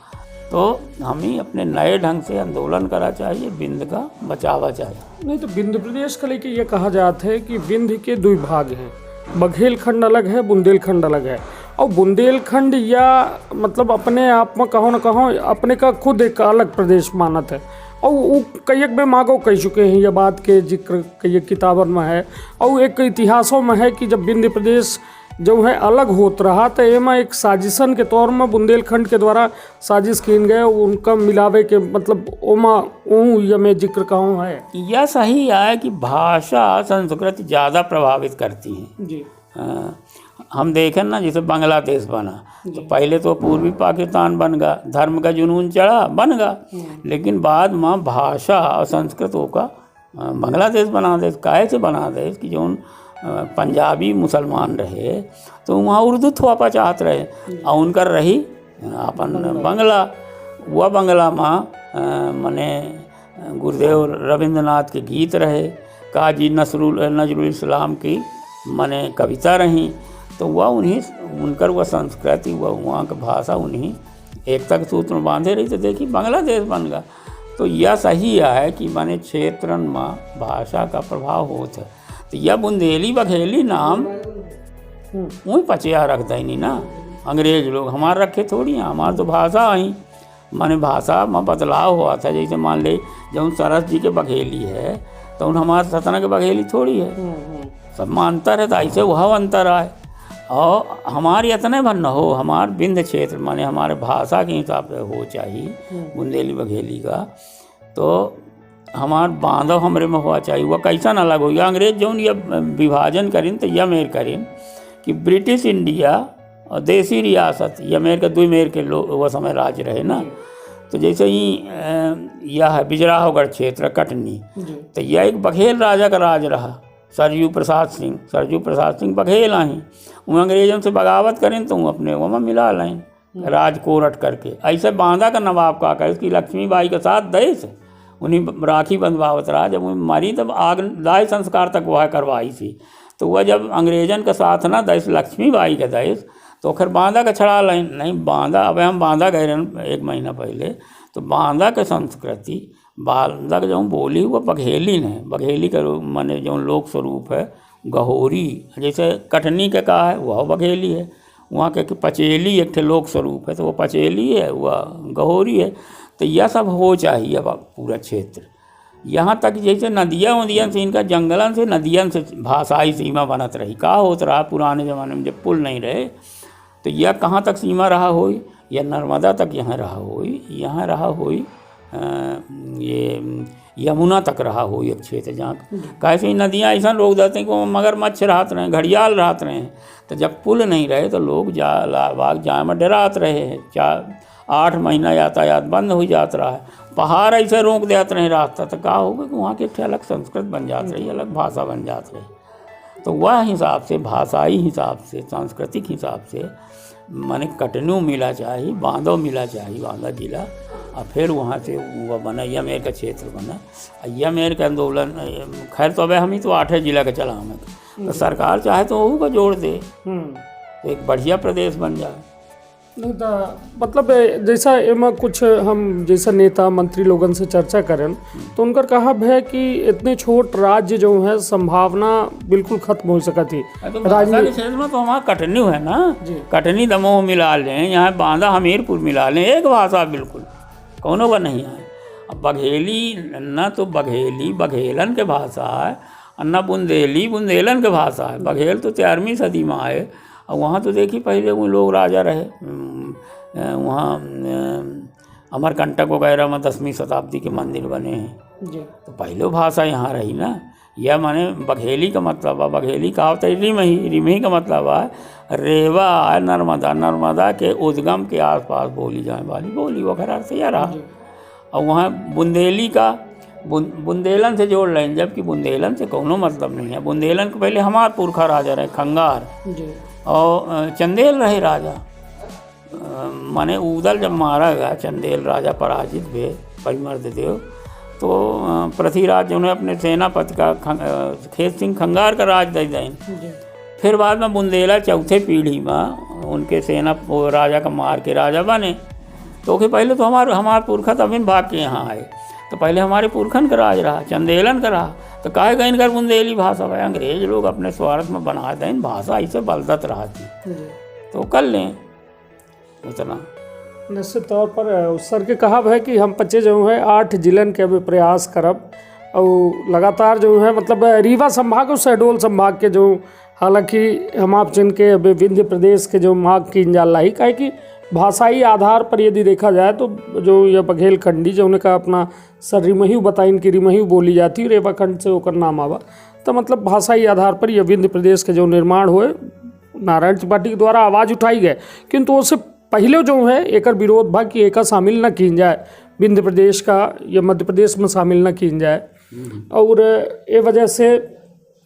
तो हमें अपने नए ढंग से आंदोलन करा चाहिए, विंध्य का बचावा चाहिए। नहीं तो विंध्य प्रदेश का लेके ये कहा जाता है कि विंध्य के 2 भाग हैं, बघेलखंड अलग है, बुंदेलखंड अलग है। और बुंदेलखंड या मतलब अपने आप में कहो न कहो अपने का खुद एक अलग प्रदेश मानत है। और वो कई में मांगो कह चुके हैं, यह बात के जिक्र कई किताबन में है और एक इतिहासों में है कि जब विंध्य प्रदेश जो है अलग होत रहा तो एमा एक साजिशन के तौर में बुंदेलखंड के द्वारा साजिश किन गए, उनका मिलावे के मतलब ओमा ये में जिक्र कहूँ है। यह सही है कि भाषा संस्कृति ज़्यादा प्रभावित करती हैं जी। हम देखें ना, जैसे बांग्लादेश बना तो पहले तो पूर्वी पाकिस्तान बन गया, धर्म का जुनून चढ़ा बन गया, लेकिन बाद में भाषा और संस्कृतों का बांग्लादेश बना दे। काहे से बना दे कि जो पंजाबी मुसलमान रहे तो वहाँ उर्दू थोपा चाहत रहे और उनकर रही अपन बंगला। वह बंगला में मने गुरुदेव रविंद्रनाथ के गीत रहे, काजी नजरुल इस्लाम की मने कविता रही। तो वह उनकर वह संस्कृति, वह वहाँ की भाषा उन्हीं एकता के सूत्र में बांधे रही। तो देखिए बांग्लादेश बन गया। तो यह सही है कि माने क्षेत्रन में भाषा का प्रभाव होता है। तो यह बुंदेली बघेली नाम वही पचिया रख देनी ना, अंग्रेज लोग हमारे रखे थोड़ी हैं। हमारी तो भाषा आई माने भाषा में बदलाव हुआ था। जैसे मान ले जब सरस जी के बघेली है तो उन हमारे सतना के बघेली थोड़ी है, सब में अंतर है। तो ऐसे वह अंतर आए और हमारी इतने भर न हो, हमारे विंध्य क्षेत्र माने हमारे भाषा के हिसाब से हो चाहिए बुंदेली बघेली का। तो हमारे बांधव हमरे में हुआ चाहिए। वह कैसा न अलग हो गया। अंग्रेज जो ये विभाजन करें तो यह मेर करें कि ब्रिटिश इंडिया और देसी रियासत यह मेर के 2 मेर के लोग वह समय राज्य रहे ना। तो जैसे ही यह है बिजराहोगढ़ क्षेत्र कटनी, तो यह एक बघेल राजा का राज रहा, सरजू प्रसाद सिंह बघेल आई। वो अंग्रेजों से बगावत करें तो अपने वो में मिला लें राज कोरट करके। ऐसे बांदा का नवाब का कर इसकी लक्ष्मीबाई के साथ देश उन्हीं राखी बंधवावत रहा। जब वो मरी तब आग दाह संस्कार तक वह करवाई थी। तो वह जब अंग्रेजन के साथ ना देश लक्ष्मीबाई के देश तो फिर बांदा का छड़ा लें नहीं। बांदा अब हम बांदा गए रहे 1 महीना पहले, तो बांदा के संस्कृति बांदा के जो बोली वो बघेली ने, बघेली का माने जो लोक स्वरूप है गहोरी। जैसे कटनी के कहा है वह बघेली है, वहाँ के पचेली एक लोक स्वरूप है तो वो पचेली है, वह गहोरी है। तो यह सब हो चाहिए अब पूरा क्षेत्र। यहाँ तक जैसे नदियाँ उदियन से, इनका जंगलन से नदियन से भाषाई सीमा बनत रही। का होत रहा पुराने ज़माने में जब पुल नहीं रहे तो यह कहाँ तक सीमा रहा होई, या नर्मदा तक यहाँ रहा होई, यहाँ रहा होई ये यमुना तक रहा होई एक क्षेत्र जहाँ कैसे ही नदियाँ ऐसा रोक देते हैं कि मगरमच्छ रहते रहे, घड़ियाल रहते रहे। तो जब पुल नहीं रहे तो लोग जाए में डरात रहे हैं। 8 महीना यातायात बंद हो जाता रहा है, पहाड़ ऐसे रोक देते रहे रास्ता, तो का होगा कि वहाँ के एक अलग संस्कृत बन जाती रही, अलग भाषा बन जाती रही। तो वह हिसाब से, भाषाई हिसाब से, सांस्कृतिक हिसाब से माने कटनू मिला चाहिए, बांधव मिला चाहिए, बांदा जिला, और फिर वहाँ से वह बना यमेर का क्षेत्र बना। यमेर का आंदोलन खैर तो अब हम ही तो 8 जिला का चला हमें, तो सरकार चाहे तो वह को जोड़ दे तो एक बढ़िया प्रदेश बन जाए। नहीं तो मतलब जैसा एમાં कुछ हम जैसा नेता मंत्री लोगन से चर्चा करें तो उनका कहा है कि इतने छोट राज्य जो है संभावना बिल्कुल खत्म हो सका थी। तो भाषा के क्षेत्र में तो हमारा कटनी है ना, कटनी दमोह मिला लें, यहाँ बांदा हमीरपुर मिला लें, एक भाषा बिल्कुल कौनों का नहीं है। अब बघेली न तो बघेली बघेलन के भाषा है, न बुंदेली बुंदेलन के भाषा है। बघेल तो 13वीं सदी में आए, और वहाँ तो देखिए पहले वो लोग राजा रहे, वहाँ अमरकंटक वगैरह में 10वीं शताब्दी के मंदिर बने हैं जी। तो पहले भाषा यहाँ रही ना। यह माने बघेली का मतलब है, बघेली का होता है रिमही, रिमही का मतलब है रेवा है नर्मदा, नर्मदा के उद्गम के आसपास बोली जाने वाली बोली वगैरह से यह रहा। और वहाँ बुंदेली का बुंदेलन से जोड़ लें, जबकि बुंदेलन से कोनो मतलब नहीं है। बुंदेलन के पहले हमार पुरखा राजा रहे खंगार और चंदेल रहे राजा। माने उदल जब मारा गया, चंदेल राजा पराजित हुए परिमर्द देव, तो पृथ्वीराज जो उन्हें अपने सेनापति का खेत सिंह खंगार का राज दे दें। फिर बाद में बुंदेला चौथे पीढ़ी में उनके सेना राजा का मार के राजा बने। तो कि पहले तो हमार पुरखा तब इन भाग के यहाँ आए, तो पहले हमारे पुरखन का राज रहा, चंदेलन का रहा। तो काहे गए इनकर बुंदेली भाषा है, अंग्रेज लोग अपने स्वार्थ में बना दें भाषा ऐसे बलदत रहा थी, तो कर लें उतना। निश्चित तौर पर सर के कहा है कि हम बच्चे जो है 8 जिलन के अभी प्रयास करब और लगातार जो है मतलब रीवा संभाग और शहडोल संभाग के जो, हालांकि हम आप जिनके अभी विंध्य प्रदेश के जो मांग की जाला ही काहे कि भाषाई आधार पर यदि देखा जाए तो जो यह बघेलखंडी जो उनका अपना सर रिमही बताई, इनकी रिमही बोली जाती है, रेवाखंड से होकर नाम आवा। तो मतलब भाषाई आधार पर यह विंध्य प्रदेश के जो निर्माण हुए नारायण त्रिपाठी के द्वारा आवाज़ उठाई गए, किंतु उससे पहले जो है एक विरोध भा कि एक शामिल न की जाए, विंध्य प्रदेश का या मध्य प्रदेश में शामिल न की जाए। और ये वजह से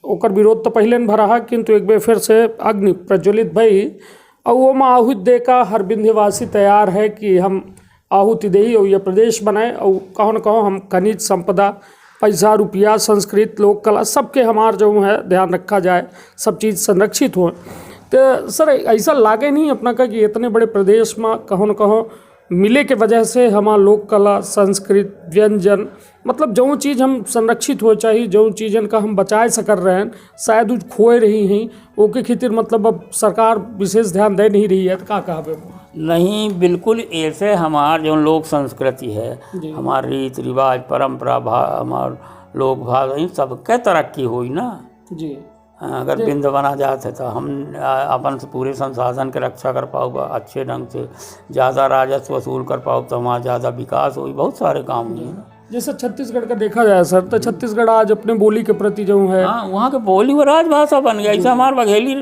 ओकर विरोध तो पहले न भरा, किंतु एक बार फिर से अग्नि प्रज्वलित भई और वो में आहुति दे का हर विंध्यवासी तैयार है कि हम आहुति दे और यह प्रदेश बनाए। और कहो न कहो हम खनिज संपदा, पैसा रुपया, संस्कृत, लोक कला सबके हमार जो है ध्यान रखा जाए, सब चीज़ संरक्षित हो। तो सर ऐसा लागे नहीं अपना का कि इतने बड़े प्रदेश में कहो न कहो मिले के वजह से हमारा लोक कला, संस्कृत, व्यंजन मतलब जो चीज़ हम संरक्षित हो चाहिए, जो चीज़न का हम बचाए सकर रहे हैं, शायद उस खोए रही हैं ओके खातिर मतलब अब सरकार विशेष ध्यान दे नहीं रही है। तो क्या कहा नहीं, बिल्कुल ऐसे हमार जो लोक संस्कृति है, हमार रीत रिवाज परंपरा हमार लोक भाषा इन सबके तरक्की हुई ना जी। अगर बिंद बना जाते तो हम अपन से पूरे संसाधन के रक्षा कर पाओ, अच्छे ढंग से ज़्यादा राजस्व वसूल कर पाओ, तो हमारा ज़्यादा विकास हो, बहुत सारे काम हुए ना। जैसे छत्तीसगढ़ का देखा जाए सर, तो छत्तीसगढ़ आज अपने बोली के प्रति जो है, हाँ वहाँ के बोली वो राजभाषा बन गया, ऐसा हमारे बघेली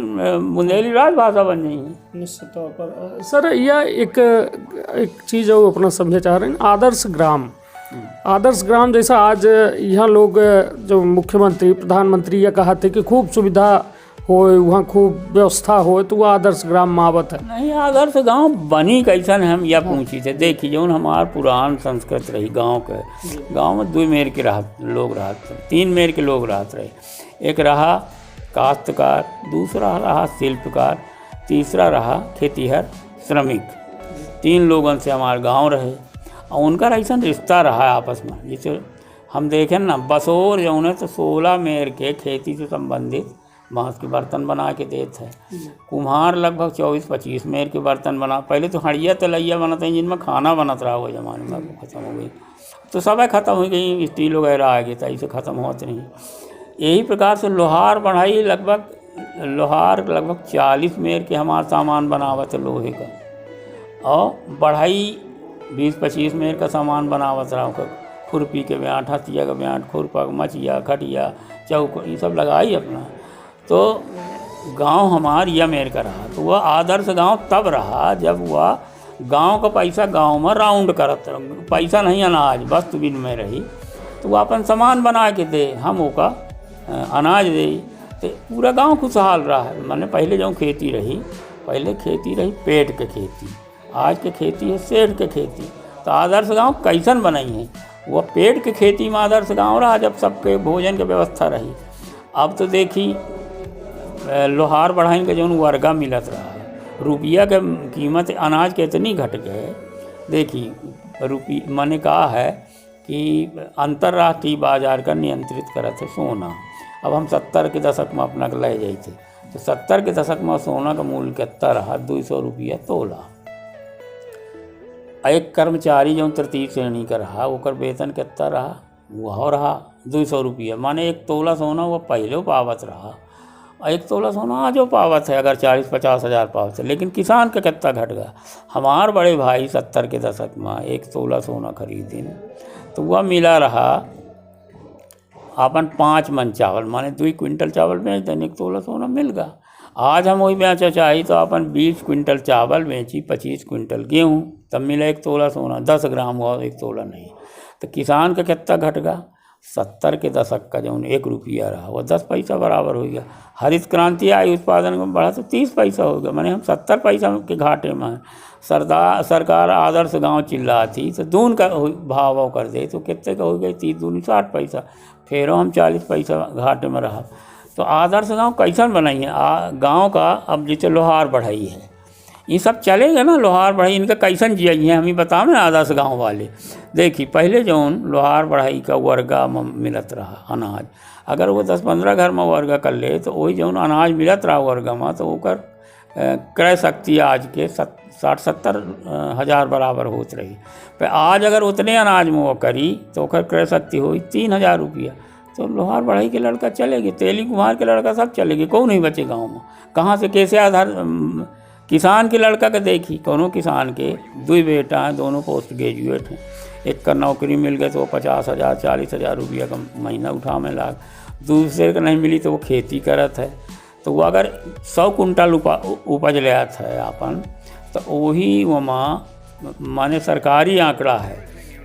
बुंदेली राजभाषा बन गई है। निश्चित तौर पर सर यह एक चीज़ जो अपना समझे चाह रहे हैं, आदर्श ग्राम जैसा आज यहाँ लोग जो मुख्यमंत्री प्रधानमंत्री यह कहा थे कि खूब सुविधा हो, वहाँ खूब व्यवस्था हो, तो वह आदर्श ग्राम मावत है। नहीं, आदर्श गांव बनी कैसन है हम यह पूछी थे। देखिए जो हमार पुरान संस्कृत रही गांव के, गांव में 2 मेर के लोग रहते, 3 मेर के लोग रहते रहे। एक रहा काश्तकार, दूसरा रहा शिल्पकार, तीसरा रहा खेतीहर श्रमिक। 3 लोगों से हमारे गांव रहे और उनका ऐसा रिश्ता रहा आपस में। जैसे हम देखें ना, बसोर जो है तो 16 मेर के खेती से संबंधित बाँस के बर्तन बना के देते हैं। कुम्हार लगभग 24-25 मेर के बर्तन बना, पहले तो हड़िया तलैया बनाते हैं जिनमें खाना बनत रहा, वो ज़माने में खत्म हो गई। तो सब ख़त्म हो गई, स्टील वगैरह आ गए, तो ऐसे ख़त्म होते नहीं। यही प्रकार से लोहार बढ़ाई लगभग 40 मेर के हमारा सामान बनावत है लोहे का, और बढ़ाई 20-25 मेर का सामान बनावत रहा होकर, खुरपी के ब्याँट, हथिया के ब्याँट, खुरपा, मचिया, खटिया, चौक, ये सब लगाई अपना। तो गांव हमार यह मेर का रहा। तो वह आदर्श गांव तब रहा जब वह गांव का पैसा गांव में राउंड करत, पैसा नहीं अनाज वस्तु विनिमय रही, तो वह अपन सामान बना के दे, हम ओका अनाज दे, तो पूरा गांव खुशहाल रहा। मैंने पहले जो खेती रही, पहले खेती रही पेट के खेती, आज के खेती है सेठ के खेती। तो आदर्श गांव कैसन बनाई है, वह पेट के खेती में आदर्श गांव रहा जब सबके भोजन की व्यवस्था रही। अब तो देखी लोहार बढ़ाई के जो वर्गा मिलत रहा है, रुपया के कीमत अनाज के इतनी घट गए। देखी मैंने कहा है कि अंतर्राष्ट्रीय बाजार का नियंत्रित करत है सोना। अब हम 70 के दशक में अपना ले जाए थे, तो 70 के दशक में सोना का मूल्य कितना रहा, 200 रुपया तोला। एक कर्मचारी जो तृतीय श्रेणी का रहा, ओकर वेतन कितना रहा, वह रहा 200 रुपया। माने एक तोला सोना वो पहले पावत रहा, एक तोला सोना आज वो पावत है, अगर 40-50 हज़ार पावत है। लेकिन किसान का कितना घट गया। हमार बड़े भाई 70 के दशक में एक तोला सोना खरीदिन, तो वह मिला रहा अपन 5 मन चावल, माने 2 क्विंटल चावल बेच दें, 1 तोला सोना मिल गया। आज हम वही बेचा चाहिए तो अपन 20 क्विंटल चावल बेची, 25 क्विंटल गेहूँ, तब मिला 1 तोला सोना, 10 ग्राम हुआ, 1 तोला नहीं। तो किसान का कितना घट गया। 70 के दशक का जो 1 रुपया रहा वह 10 पैसा बराबर हो गया। हरित क्रांति आई, उत्पादन में बढ़ा तो 30 पैसा हो गया, माने हम 70 पैसा के घाटे में हैं। सरकार आदर्श गांव चिल्लाती तो दून का भाव कर दे, तो कितने का हो गया, 30 दूनी 60 पैसा, फिर हम 40 पैसा घाटे में रहा। तो आदर्श गांव कैसन बनाई है गांव का। अब जैसे लोहार बढ़ाई है, ये सब चलेगा ना, लोहार बढ़ाई इनका कैसन जियाई है, हम ही बताओ ना आदर्श गांव वाले। देखी पहले जौन लोहार बढ़ाई का वर्गा में मिलत रहा अनाज, अगर वो 10-15 घर में वर्गा कर ले, तो वही जौन अनाज मिलत रहा वर्गा में, तो ओकर क्रय शक्ति आज के 60-70 हज़ार बराबर होत रही। पर आज अगर उतने अनाज में वो करी तो ओकर क्रय शक्ति हुई 3000 रुपया। तो लोहार बढ़ाई के लड़का चलेगी, तेली कुम्हार के लड़का सब चलेगी, कौन नहीं बचे गाँव में। कहाँ से कैसे आधार किसान के लड़का के देखी, कोनो किसान के 2 बेटा हैं, दोनों पोस्ट ग्रेजुएट हैं। एक का नौकरी मिल गई तो वो 50,000 40,000 रुपया का महीना उठा में लाग, दूसरे का नहीं मिली तो वो खेती करत है। तो वो अगर 100 कुंटल उपज ले आता है अपन, तो वही वमा माने सरकारी आंकड़ा है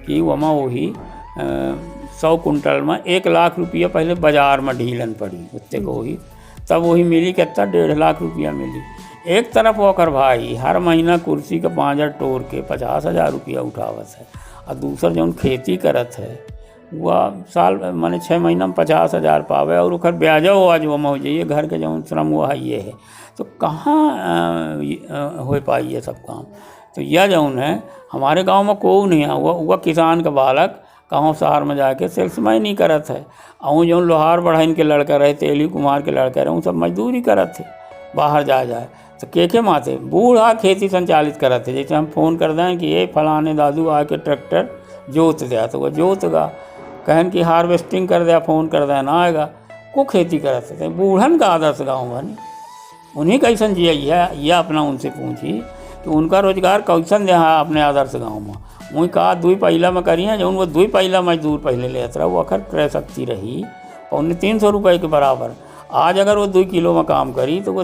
कि वमा वही 100 कुंटल में 1 लाख रुपया पहले बाजार में ढीलन पड़ी उत्ते को, वही तब वही मिली कितना 1.5 लाख रुपया मिली। एक तरफ होकर भाई हर महीना कुर्सी का 5 टोर के 50,000 रुपया उठावत है, और दूसर जो खेती करत है वह साल माने 6 महीना में 50,000 पावे, और उखर ब्याजो हुआ जो हो जाइए, घर के जो श्रम हुआ है ये है। तो कहाँ हो पाई ये सब काम। तो यह जौन है हमारे गांव में कोई नहीं है, वह किसान का बालक कहूँ शहर में जाके सेल्समैन नहीं करत है, और जो लोहार बढ़ाइन के लड़का रहे, तेली कुमार के लड़का रहे, वो सब मजदूरी करत थे बाहर जाए। तो के माथे बूढ़ा खेती संचालित करत थे। जैसे हम फ़ोन कर दें कि ये फलाने दादू आके ट्रैक्टर जोत दिया, तो वह जोत गा, कहन कि हार्वेस्टिंग कर दिया, फ़ोन कर दें ना आएगा, को खेती करते थे। बूढ़न का आदर्श गाँव बनी, उन्हीं कैसन जिया है, यह अपना उनसे पूछी कि उनका रोजगार कैसन दे अपने आदर्श गाँव में। वही कहा 2 पहिला में करिए, जो वो 2 पहिला मजदूर पहले लेता रहा, वो अखर क्रय शक्ति रही 350 रुपये के बराबर। आज अगर वो 2 किलो में काम करी तो वो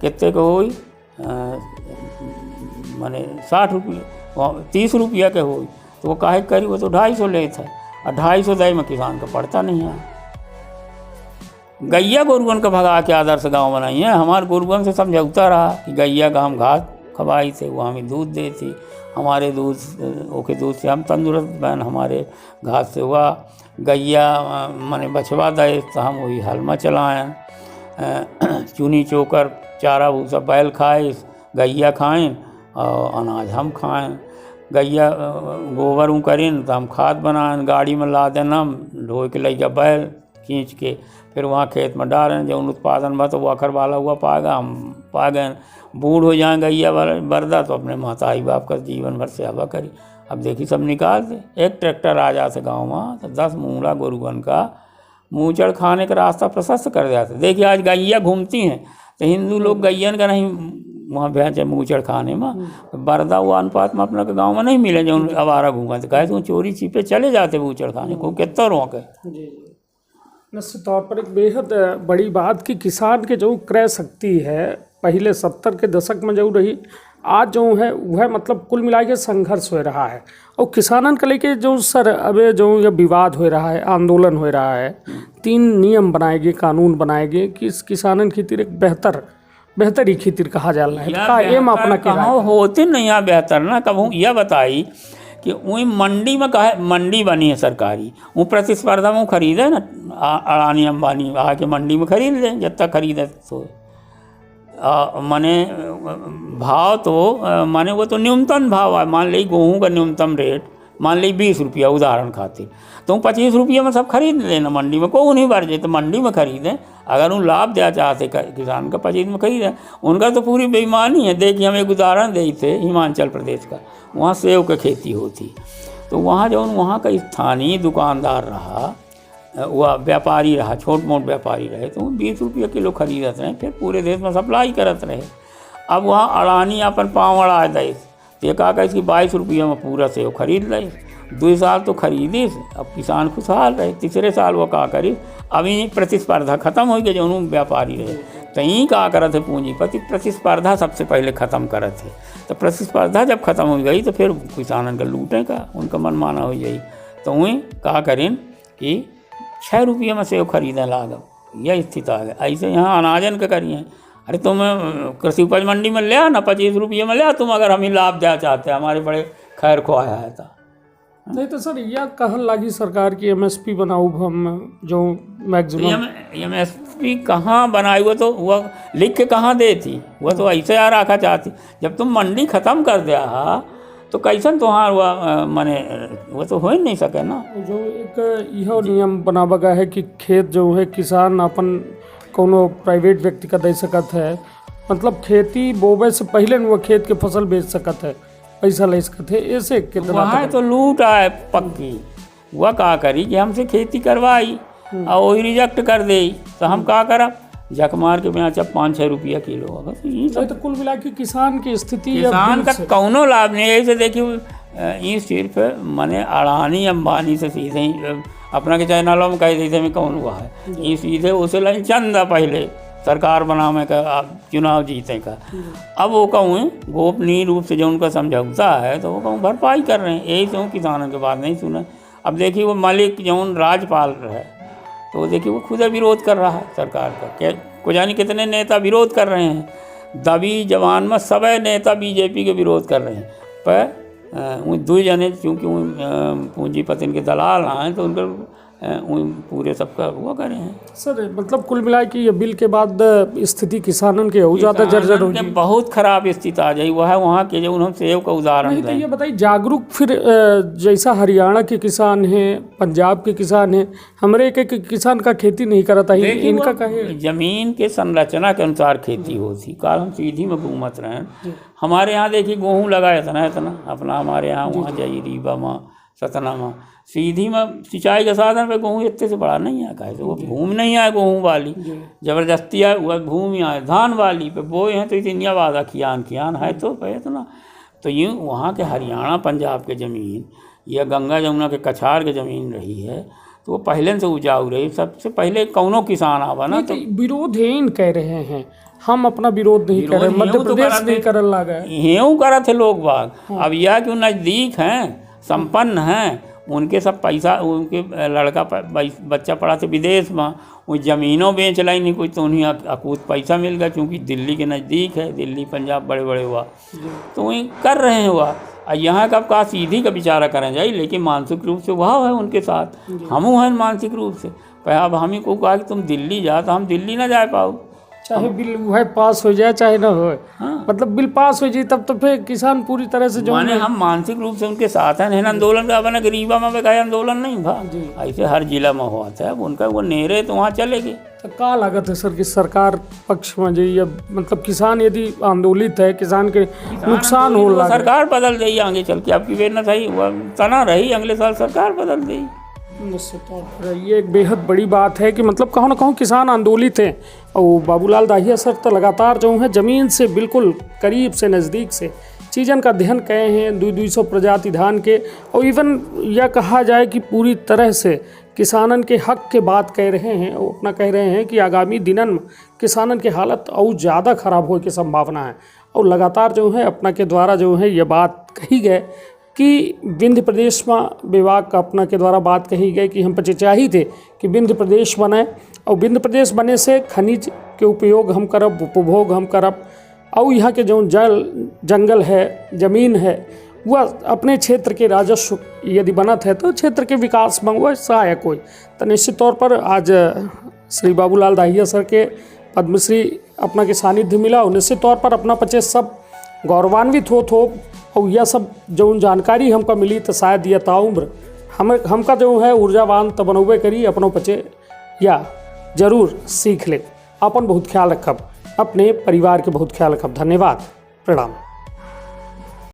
कितने को हुई, माने 60 रुपये 30 रुपया के हुई, तो वो काहे करी, वो तो 250 लेता है, और 250 दे में किसान का पड़ता नहीं है। गैया गोरुअन का भगा के आदर्श गांव बनाई है। हमारे गोरुअन से समझौता रहा कि गैया का हम घास खवाई थे, वो हमें दूध देती, हमारे दूध ओके दूध से हम तंदुरुस्त बन, हमारे घास से हुआ गैया माने बछवा दे, तो हम वही हल में चलाएँ, चुनी चोकर चारा भूसा बैल खाए, गैया खाएँ और अनाज हम खाएँ। गैया गोबर ऊ करें तो हम खाद बनाएं, गाड़ी में ला देना, ढो के लैया बैल खींच के फिर वहाँ खेत में डालें, जो उत्पादन बा तो वो अखर वाला हुआ पाएगा, हम पा गए। बूढ़ हो जाएँ गैया वाला बरदा तो अपने माता बाप का जीवन भर सेवा करी, अब देखी सब निकाल दे। एक ट्रैक्टर आ जाते गाँव में तो 10 मूंगड़ा गोरुगन का मूचड़ खाने का रास्ता प्रशस्त कर जाते। देखिए आज गैया घूमती हैं तो हिंदू लोग गैयन का नहीं वहाँ भैंस मूचड़ खाने में बरदा हुआ अनुपात में अपना के गाँव में नहीं मिले जो आवारा घूमा तो कहे तो चोरी छिपे चले जाते मूचड़ खाने को कितना रोक है। निश्चित तौर पर एक बेहद बड़ी बात कि किसान के जो क्रय शक्ति है पहले 70 के दशक में जो रही, आज जो है वह मतलब कुल मिला के संघर्ष हो रहा है। और किसानन के लेके जो सर अब जो ये विवाद हो रहा है, आंदोलन हो रहा है, 3 नियम बनाएंगे, कानून बनाएंगे कि इस किसानन खातिर एक बेहतर ही खातिर कहा जा रहा है का एम अपना कहाँ होते नहीं यहाँ बेहतर ना। कब यह बताई कि वही मंडी में कहा मंडी बनी है सरकारी, वो प्रतिस्पर्धा में खरीदे ना अडानी अंबानी आके मंडी में खरीद लें जब तक खरीदे तो माने भाव तो माने वो तो न्यूनतम भाव है। मान ली गेहूँ का न्यूनतम रेट मान ली 20 रुपया उदाहरण खातिर, तो 25 रुपये में सब खरीद लेना मंडी में, को नहीं बढ़ जाए तो मंडी में खरीदें। अगर उन लाभ दिया चाहते किसान का 25 में खरीदें, उनका तो पूरी बेईमानी है। देखिए हम एक उदाहरण दे थे हिमाचल प्रदेश का, वहाँ सेब की खेती होती तो वहाँ जो वहाँ का स्थानीय दुकानदार रहा, वह व्यापारी रहा, छोट मोट व्यापारी रहे तो 20 रुपये किलो खरीदते रहे, फिर पूरे देश में सप्लाई करते रहे। अब वहाँ अडानी अपन पाँव अड़ा दे तो एक आकर इसकी 22 रुपये में पूरा सेब खरीद ले। 2 साल तो खरीदी, अब किसान खुशहाल रहे। तीसरे साल वो का करी, अभी प्रतिस्पर्धा खत्म हो गई जो उन्होंने व्यापारी रहे तो यहीं का करत है पूंजीपति प्रतिस्पर्धा सबसे पहले ख़त्म करत है। तो प्रतिस्पर्धा जब खत्म हो गई तो फिर किसानन का लूटें का उनका मनमाना हो जाई, तो वहीं का करें कि 6 रुपये में सेब खरीदें लागत। यह स्थिति आ गई। ऐसे यहाँ अनाजन का करिए, अरे तुम कृषि उपज मंडी में ले ना 25 रुपये में ले तुम, अगर हमें लाभ दिया चाहते हैं हमारे बड़े खैर को आया है था। नहीं तो सर यह कहन लगी सरकार की MSP बनाऊ हम जो मैक्सिमम MSP कहाँ बनाई, वो तो वह लिख के कहाँ दे थी, वह तो ऐसे आ रखा चाहती। जब तुम मंडी ख़त्म कर दिया तो कैसन तुम्हारा हुआ माने वो तो हो ही नहीं सके ना। जो एक यह नियम बनावा गया है कि खेत जो है किसान अपन कोनो प्राइवेट व्यक्ति का दे सकत है, मतलब खेती बोवे से पहले वो खेत के फसल बेच सकत है, पैसा ले सकते हैं। ऐसे कितना वहाँ तो लूट आए पक्की। वह का करी कि हमसे खेती करवाई और वही रिजेक्ट कर दे तो हम का करब, जक मार के बेचा 5-6 रुपया किलो। अगर तो कुल मिला के किसान की स्थिति किसान का कौनो लाभ नहीं है। ऐसे देखिए ये सिर्फ माने अडानी अंबानी से सीधे ही अपना के चैनलों में कह देते में कौन हुआ है, ये सीधे उसे लाइन चंदा पहले सरकार बनाने का चुनाव जीते का। अब वो कहूँ गोपनीय रूप से जो उनका समझौता है तो वो कहूँ भरपाई कर रहे हैं, यही से किसानों के बात नहीं सुना। अब देखिए वो मलिक जो राज्यपाल है तो देखिए वो खुद विरोध कर रहा है सरकार का, को जानी कितने नेता विरोध कर रहे हैं। दबी जवान में सब नेता बीजेपी के विरोध कर रहे हैं, पर 2 जने चूँकि पूंजीपति के दलाल हैं तो उनका पूरे सबका हुआ करे हैं। सर मतलब कुल मिला के ये बिल के बाद स्थिति किसानों के हो ज़्यादा जर्जर हो गई, बहुत खराब स्थिति आ जाए। वह है वहाँ के जो उन्होंने सेब का उदाहरण तो ये बताइए जागरूक फिर जैसा हरियाणा के किसान हैं, पंजाब के किसान हैं, हमारे के किसान का खेती नहीं करता है, इनका कहे जमीन के संरचना के अनुसार खेती होती। काल हम सीधी में घूमत रहे, हमारे यहाँ देखिए गेहूँ लगाया था ना इतना अपना, हमारे यहाँ वहाँ जाइए रीवा में सतना में सीधी में सिंचाई के साधन पे गेहूँ इतने से बड़ा नहीं है। कहे वो भूमि नहीं आए गेहूँ वाली, जबरदस्ती आए वह भूमि आए धान वाली पे बोए हैं तो इतनी वादा खियान है तो पे तो ना। तो यूँ वहाँ के हरियाणा पंजाब के ज़मीन या गंगा जमुना के कछार के ज़मीन रही है तो वो पहले से उपजाऊ रही। सबसे पहले कौनो किसान आवा ना तो विरोध इन कह रहे हैं, हम अपना विरोध नहीं कर रहे, मध्य प्रदेश नहीं कर लगा यूँ करा थे लोग बाग। अब यह कि नज़दीक हैं, संपन्न हैं, उनके सब पैसा उनके लड़का बच्चा पढ़ा थे विदेश में, वो ज़मीनों बेच लाई नहीं कुछ तो उन्हें अकूत पैसा मिल गया क्योंकि दिल्ली के नज़दीक है, दिल्ली पंजाब बड़े बड़े हुआ तो वहीं कर रहे हैं। हुआ और यहाँ का का सीधी का बेचारा करें जाए, लेकिन मानसिक रूप से वह है उनके साथ, हम हैं मानसिक रूप से। पर अब हम ही को कहा कि तुम दिल्ली जा तो हम दिल्ली ना जा पाओ। चाहे बिल वह पास हो जाए चाहे ना हो, हाँ। मतलब बिल पास हो जाए तब तो फिर किसान पूरी तरह से जो माने हम मानसिक रूप से उनके साथ हैं। आंदोलन का अपना गरीबा में कहीं आंदोलन नहीं था, ऐसे हर जिला में हुआ था। अब उनका वो नेरे तो वहाँ चले गए। तो का लागत है सर कि सरकार पक्ष में जो या मतलब किसान यदि आंदोलित है, किसान के नुकसान हो तो सरकार बदल देगी आगे चल के। आपकी बेर न सही तना रही, अगले साल सरकार बदल देगी। निश्चित तौर पर ये एक बेहद बड़ी बात है कि मतलब कहूँ ना कहूँ किसान आंदोलित हैं और बाबूलाल दाहिया सर तो लगातार जो है ज़मीन से बिल्कुल करीब से नज़दीक से चीज़न का अध्ययन कहे हैं 200 प्रजाति धान के, और इवन यह कहा जाए कि पूरी तरह से किसानन के हक के बात कह रहे हैं और अपना कह रहे हैं कि आगामी दिनन में किसानन की हालत और ज़्यादा ख़राब होने की संभावना है। और लगातार जो है अपना के द्वारा जो है ये बात कही गई कि विंध्य प्रदेश में विभाग का अपना के द्वारा बात कही गई कि हम पर चाही थे कि विंध्य प्रदेश बने, और विंध्य प्रदेश बने से खनिज के उपयोग हम करब, उपभोग हम करब, और यहाँ के जो जंगल है, ज़मीन है, वह अपने क्षेत्र के राजस्व यदि बनत है तो क्षेत्र के विकास में वह सहायक हो। तो निश्चित तौर पर आज श्री बाबूलाल दाहिया सर के पद्मश्री अपना के सानिध्य मिला और निश्चित तौर पर अपना पचे सब गौरवान्वित हो। और यह सब जो जानकारी हमको मिली तो शायद यह ताउम्र हमका जो है ऊर्जावान तो बनोबे करी अपनों पचे या जरूर सीख ले। अपन बहुत ख्याल रखब, अपने परिवार के बहुत ख्याल रखब। धन्यवाद, प्रणाम।